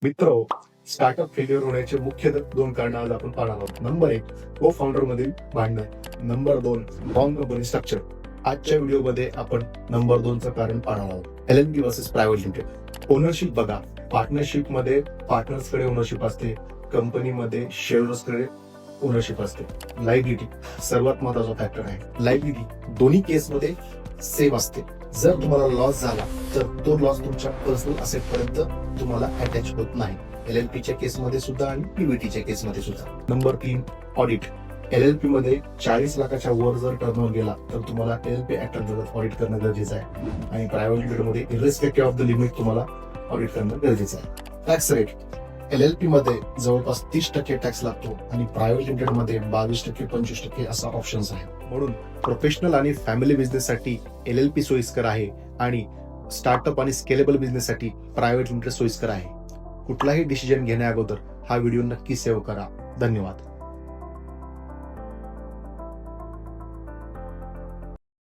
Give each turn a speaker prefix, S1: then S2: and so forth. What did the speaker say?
S1: मित्र, startup failure होण्याचे मुख्य दोन कारण आज आपण पाहणार आहोत. नंबर 1, को फाउंडर मधील भांडण. Number 2, wrong company structure. आजच्या व्हिडिओमध्ये आपण नंबर 2 चं कारण पाहणार आहोत. LLP versus private limited. Ownership बघा, पार्टनरशिप मध्ये पार्टनर्स कडे ओनरशिप असते, कंपनीमध्ये शेअर्स कडे ओनरशिप असते. लायबिलिटी सर्वात महत्वाचा फॅक्टर आहे. लायबिलिटी दोन्ही केसमध्ये सेम असते. जर तुम्हाला लॉस झाला तर तो लॉस तुमच्या पर्सनल असेट पर्यंत तुम्हाला अटॅच होत नाही. LLP केसमध्ये सुद्धा आणि PVTच्या केसमध्ये सुद्धा. Number 3, audit. LLP मध्ये 40 लाखाच्या वर जर टर्नओव्हर गेला तर तुम्हाला LLP ऍक्ट अंतर्गत ऑडिट करणं गरजेचं आहे आणि प्रायव्हेट लिमिटेड मध्ये इरेस्पेक्टिव्ह ऑफ द लिमिट तुम्हाला ऑडिट करणं गरजेचं आहे. Tax rate. LLP मध्ये जवळपास 30% टॅक्स लागतो आणि प्रायव्हेट लिमिटेड मध्ये 22% 25% असा ऑप्शन्स आहे. म्हणून प्रोफेशनल आणि फॅमिली बिझनेस साठी LLP सोयीस्कर आहे आणि स्टार्टअप आणि स्केलेबल बिझनेस साठी प्रायव्हेट लिमिटेड सोयीस्कर आहे. कुठलाही डिसिजन घेण्या अगोदर हा व्हिडिओ नक्की सेव्ह करा. धन्यवाद.